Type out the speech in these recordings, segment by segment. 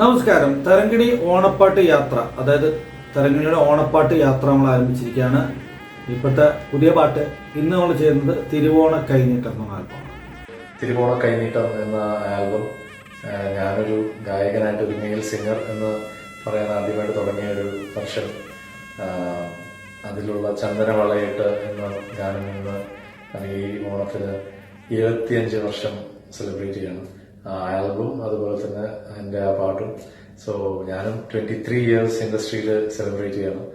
നമസ്കാരം. തരങ്കിണി ഓണപ്പാട്ട് യാത്ര, അതായത് തരങ്കിണിയുടെ ഓണപ്പാട്ട് യാത്ര നമ്മൾ ആരംഭിച്ചിരിക്കുകയാണ്. ഇപ്പോഴത്തെ പുതിയ പാട്ട് ഇന്ന് നമ്മൾ ചെയ്യുന്നത് തിരുവോണ കൈനീട്ടം എന്ന ആൽബമാണ്. തിരുവോണ കൈനീട്ടം എന്ന ആൽബം ഞാനൊരു ഗായകനായിട്ട് ഒരു മെയിൽ സിംഗർ എന്ന് പറയാൻ ആദ്യമായിട്ട് തുടങ്ങിയ ഒരു വർഷം. അതിലുള്ള ചന്ദനവളയിട്ട് എന്ന ഗാനം ഇന്ന് ഈ ഓണത്തിന് 25 വർഷം സെലിബ്രേറ്റ് ചെയ്യണം. ആൽബം അതുപോലെ തന്നെ എൻ്റെ ആ പാട്ടും. സോ ഞാനും 23 ഇയേഴ്സ് ഇൻഡസ്ട്രിയിൽ സെലിബ്രേറ്റ് ചെയ്യണം,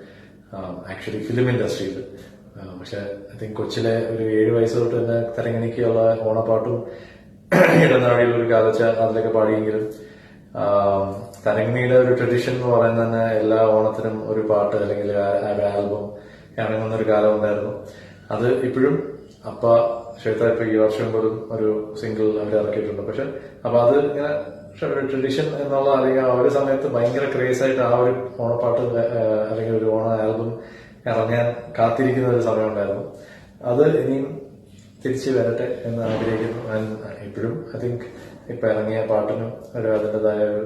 ആക്ച്വലി ഫിലിം ഇൻഡസ്ട്രിയിൽ. പക്ഷെ ഐ തിങ്ക് കൊച്ചിലെ ഒരു 7 വയസ്സ് തൊട്ട് തന്നെ തരങ്ങിണിക്കുള്ള ഓണപ്പാട്ടും ഇടനാഴിയിൽ ഒരു കാലച്ച അതിലൊക്കെ പാടിയെങ്കിലും തരങ്ങിണിയുടെ ഒരു ട്രഡീഷൻ എന്ന് പറയുന്നത് തന്നെ എല്ലാ ഓണത്തിനും ഒരു പാട്ട് അല്ലെങ്കിൽ ആൽബം ഇറങ്ങുന്നൊരു കാലം ഉണ്ടായിരുന്നു. അത് ഇപ്പോഴും അപ്പ ശ്വേത ഇപ്പൊ ഈ വർഷം പോലും ഒരു സിംഗിൾ അവർ ഇറക്കിയിട്ടുണ്ട്. പക്ഷെ അപ്പൊ അത് ഇങ്ങനെ ട്രഡീഷൻ എന്നുള്ള അല്ലെങ്കിൽ ആ ഒരു സമയത്ത് ഭയങ്കര ക്രേസ് ആയിട്ട് ആ ഒരു ഓണപ്പാട്ട് അല്ലെങ്കിൽ ഒരു ഓണ ആൽബം ഇറങ്ങാൻ കാത്തിരിക്കുന്ന ഒരു സമയം ഉണ്ടായിരുന്നു. അത് ഇനിയും തിരിച്ചു വരട്ടെ എന്ന് ആഗ്രഹിക്കുന്നു. ഇപ്പോഴും ഐ തിങ്ക് ഇപ്പൊ ഇറങ്ങിയ പാട്ടിനും ഒരു അതിൻ്റെതായ ഒരു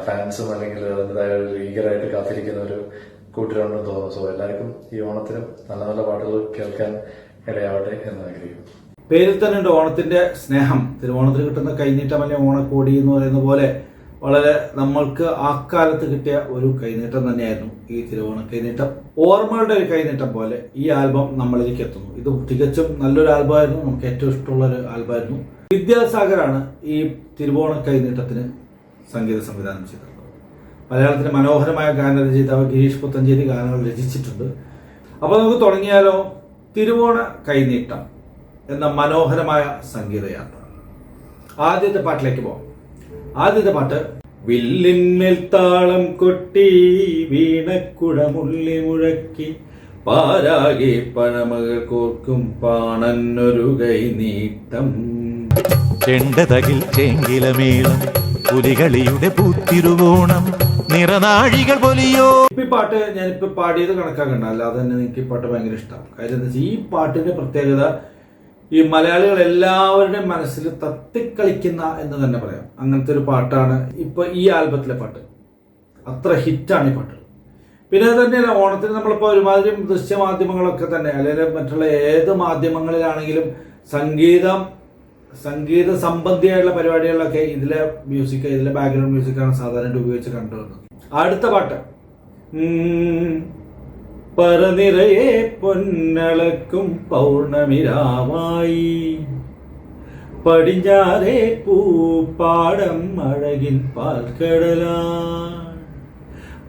ഫാൻസും അല്ലെങ്കിൽ അതിൻ്റെതായ ഒരു ഈഗറായിട്ട് കാത്തിരിക്കുന്ന ഒരു കൂട്ടരുണ്ടെന്ന് തോന്നുന്നു. സോ എല്ലാവർക്കും ഈ ഓണത്തിനും നല്ല നല്ല പാട്ടുകൾ കേൾക്കാൻ ഇടയാവട്ടെ എന്ന് ആഗ്രഹിക്കുന്നു. പേരിൽ തന്നെ ഉണ്ട് ഓണത്തിന്റെ സ്നേഹം. തിരുവോണത്തിന് കിട്ടുന്ന കൈനീട്ടം അല്ലെങ്കിൽ ഓണക്കോടി എന്ന് പറയുന്ന പോലെ വളരെ നമ്മൾക്ക് ആ കാലത്ത് കിട്ടിയ ഒരു കൈനീട്ടം തന്നെയായിരുന്നു ഈ തിരുവോണ കൈനീട്ടം. ഓർമ്മകളുടെ ഒരു കൈനീട്ടം പോലെ ഈ ആൽബം നമ്മളിലേക്ക് എത്തുന്നു. ഇത് തികച്ചും നല്ലൊരു ആൽബമായിരുന്നു, നമുക്ക് ഏറ്റവും ഇഷ്ടമുള്ള ഒരു ആൽബമായിരുന്നു. വിദ്യാസാഗറാണ് ഈ തിരുവോണ കൈനീട്ടത്തിന് സംഗീത സംവിധാനം ചെയ്തത്. മലയാളത്തിന് മനോഹരമായ ഗാനരചയിതാവ് ഗിരീഷ് പുത്തഞ്ചേരി ഗാനങ്ങൾ രചിച്ചിട്ടുണ്ട്. അപ്പോൾ നമുക്ക് തുടങ്ങിയാലോ? തിരുവോണ കൈനീട്ടം എന്ന മനോഹരമായ സംഗീതയാത്ര. ആദ്യത്തെ പാട്ടിലേക്ക് പോകാം. ആദ്യത്തെ പാട്ട് വില്ലിന്മേൽ താളം കൊട്ടി വീണക്കുടമുള്ളി മുഴക്കി പാരാകെ പഴമകൾ കോർക്കും പാണന്നൊരു കൈനീട്ടം. ചെണ്ടതകിൽ ചേങ്കിലമേളം പുലികളിയുടെ പൂത്തിരുവോണം നിറനാഴികൾ പൊലിയോ. ഈ പാട്ട് ഞാനിപ്പോ പാടിയത് കണക്കാക്കണ്ട, അല്ലാതെ തന്നെ എനിക്ക് ഈ പാട്ട് ഭയങ്കര ഇഷ്ടമാണ്. കാര്യം എന്താ വെച്ചാൽ ഈ പാട്ടിന്റെ പ്രത്യേകത ഈ മലയാളികൾ എല്ലാവരുടെയും മനസ്സിൽ തത്തിക്കളിക്കുന്ന എന്ന് തന്നെ പറയാം. അങ്ങനത്തെ ഒരു പാട്ടാണ് ഇപ്പൊ ഈ ആൽബത്തിലെ പാട്ട്. അത്ര ഹിറ്റാണ് ഈ പാട്ട്. പിന്നെ അത് തന്നെയല്ല, ഓണത്തിന് നമ്മളിപ്പോൾ ഒരുമാതിരി ദൃശ്യമാധ്യമങ്ങളൊക്കെ തന്നെ അല്ലെങ്കിൽ മറ്റുള്ള ഏത് മാധ്യമങ്ങളിലാണെങ്കിലും സംഗീത സംബന്ധിയായുള്ള പരിപാടികളിലൊക്കെ ഇതിലെ മ്യൂസിക്, ഇതിലെ ബാക്ക്ഗ്രൗണ്ട് മ്യൂസിക്കാണ് സാധാരണ ഉപയോഗിച്ച് കണ്ടുവരുന്നത്. അടുത്ത പാട്ട് പറനിറയെ പൊന്നളക്കും പൗർണമിരാവായി പടിഞ്ഞാറേ പൂപ്പാടം അഴകിൻ പാൽക്കടലാൻ.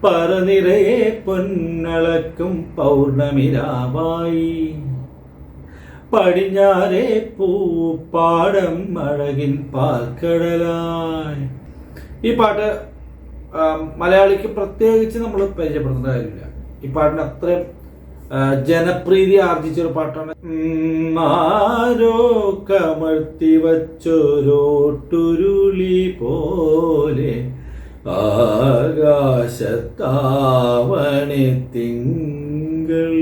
പറനിറയെ പൊന്നളക്കും പൗർണമിരാവായി പടിഞ്ഞാറേ പൂപ്പാടം അഴകിൻ പാൽക്കടലായി. ഈ പാട്ട് മലയാളിക്ക് പ്രത്യേകിച്ച് നമ്മൾ പരിചയപ്പെടുത്തേണ്ട കാര്യമില്ല. ഈ പാട്ടിന് അത്രയും ജനപ്രീതി ആർജിച്ചൊരു പാട്ടാണ്. ആരോ കമഴ്ത്തി വച്ചൊരോട്ടുരുളി പോലെ ആകാശത്താവണി തിങ്കൾ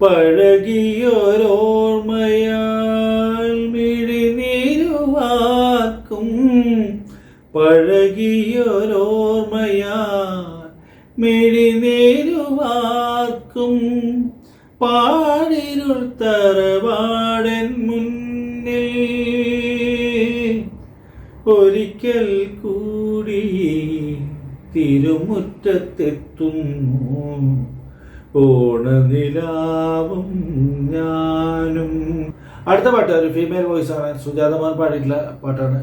പഴകിയൊരോർമ്മയാൽ മിഴിനീരുവാക്കും പഴകിയൊരോർമ്മയാൽ മിഴിനീരുവാക്കും പാടിരുൾ തറവാടൻ മുന്നിൽ ഒരിക്കൽ കൂടി തിരുമുറ്റത്തെത്തുന്നു ഓണനിലാവും ഞാനും. അടുത്ത പാട്ട് ഒരു ഫീമെയിൽ വോയിസ് ആണ്, സുജാത മോഹൻ പാടിയിട്ടുള്ള പാട്ടാണ്.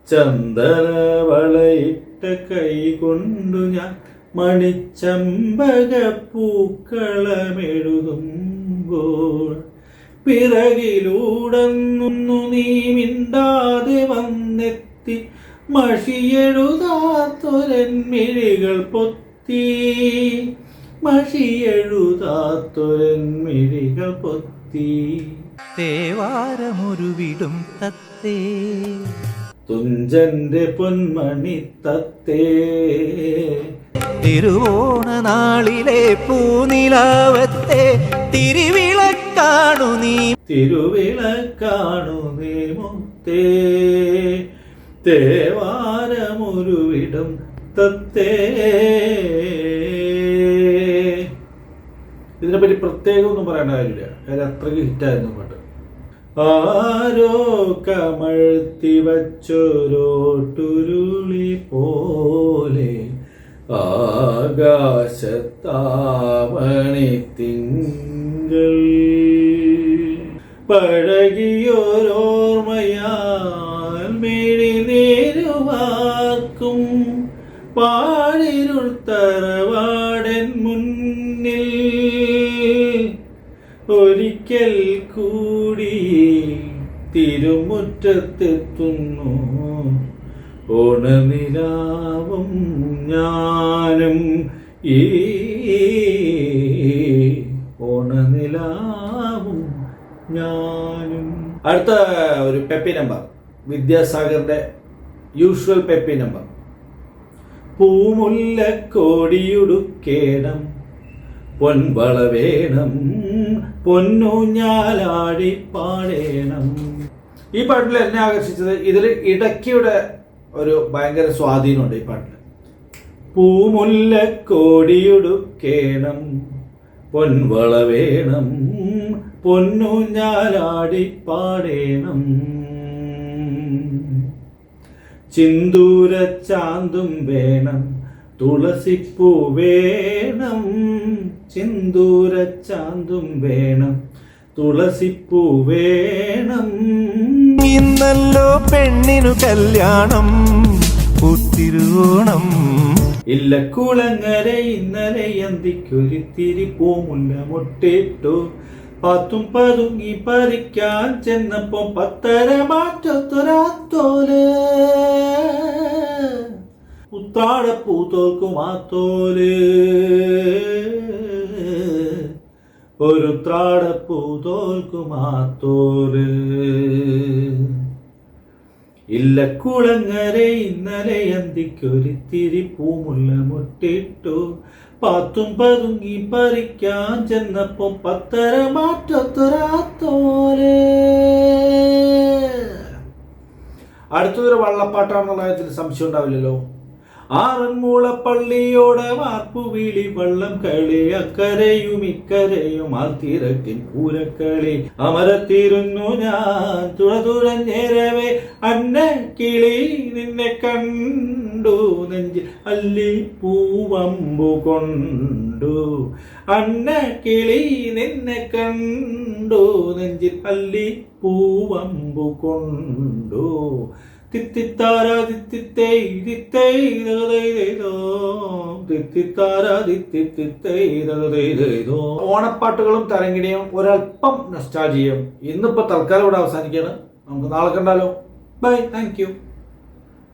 ചന്ദനവളയിട്ട കൈ കൊണ്ടു ഞാൻ മണിച്ചമ്പക പൂക്കളമെഴുതുമ്പോൾ പിറകിലൂടന്നു നീ മിണ്ടാതെ വന്നെത്തി മഷിയെഴുതാത്തൊരൻ മിഴികൾ പൊത്തി മഷിയെഴുതാത്തൊരൻ മിഴികൾ പൊത്തി. തേവാരമൊരുവിടും തത്തേ തുഞ്ചന്റെ പൊന്മണി തത്തേ തിരുവോണ നാളിലെ പൂനിലാവത്തെ തിരുവിളക്കാണു നീ തിരുവിളക്കാണു നീ മുത്തേ തേവാരമൊരുവിടം തത്തേ. ഇതിനെപ്പറ്റി പ്രത്യേകം ഒന്നും പറയേണ്ട കാര്യമില്ല, കാര്യം അത്രയ്ക്ക് ഹിറ്റായിരുന്നു പാട്ട്. ആരോ കമഴ്ത്തി വച്ചൊരോട്ടുരുളി പോലെ ആകാശത്താവണി തിങ്കൾ പഴകിയോരോർമ്മയാൽ മിഴിനീരുവാർക്കും പാടിരുൾ തറവാടൻ മുന്നിൽ ഒരിക്കൽ കൂടി തിരുമുറ്റത്തെത്തുന്നു ഓണനിലാവും ഞാനും, ഈ ഓണനിലാവും ഞാനും. അടുത്ത ഒരു പെപ്പി നമ്പർ, വിദ്യാസാഗറിന്റെ യൂഷ്വൽ പെപ്പി നമ്പർ. പൂമുല്ലക്കോടിയുടുക്കേണം, പൊൻവള വേണം, പൊന്നൂഞ്ഞാലാടി പാടേണം. ഈ പാട്ടിൽ എന്നെ ആകർഷിച്ചത് ഇതിൽ ഇടയ്ക്കയുടെ ഒരു ഭയങ്കര സ്വാധീനമുണ്ട് ഈ പാട്ടിൽ. പൂമുല്ലക്കോടിയുടുക്കേണം, പൊൻവള വേണം, പൊന്നൂഞ്ഞാലാടി പാടേണം, ചിന്തൂര ചാന്തും വേണം, തുളസിപ്പൂ വേണം, ചിന്തൂര ചാന്തും വേണം, തുളസിപ്പൂ വേണം. ഇന്നല്ലോ പെണ്ണിനു കല്യാണം പൂത്തിരുവോണം. ഇല്ല കുളങ്ങര ഇന്നലെ അന്തിക്കൊരിത്തിരി പൂമുല്ല മുട്ടിട്ടു, പാത്തും പതുങ്ങി പറിക്കാൻ ചെന്നപ്പോ പത്തര മാറ്റത്തൊരാത്തോല്, ഉത്രാടപ്പൂത്തോൽക്കുമാത്തോല്, ഒരു ത്രാടപ്പൂത്തോൽക്കുമാത്തോല്. ഇല്ല കുളങ്ങര ഇന്നലെ അന്തിക്കൊരിത്തിരി പൂമുല്ല മുട്ടിട്ടു, പാത്തും പതുങ്ങി പറിക്കാൻ ചെന്നപ്പോ പത്തര മാറ്റത്തൊരാത്തോല്. അടുത്തതൊരു വള്ളപ്പാട്ടാണെന്നുള്ള കാര്യത്തിൽ സംശയം ഉണ്ടാവില്ലല്ലോ. ആറന്മുളപ്പള്ളിയോടെ വാർപ്പുവിളി വള്ളം കളി, അക്കരയും ഇക്കരയും ആൽത്തീരത്തിൻ പൂരക്കളി. അമരത്തിരുന്നു ഞാൻ തുഴതുഴഞ്ഞേരവേ, അന്ന കിളി നിന്നെ കണ്ടു നെഞ്ചിൽ അല്ലി പൂവമ്പു കൊണ്ടു, അന്ന കിളി നിന്നെ കണ്ടു നെഞ്ചിൽ അല്ലി പൂവമ്പു കൊണ്ടു. ഓണപ്പാട്ടുകളും തരംഗിണിയും ഒരല്പം നൊസ്റ്റാൾജിയയും ഇന്നിപ്പോ തൽക്കാലം ഇവിടെ അവസാനിക്കുകയാണ്. നമുക്ക് നാളെ കണ്ടാലോ. Bye, thank U.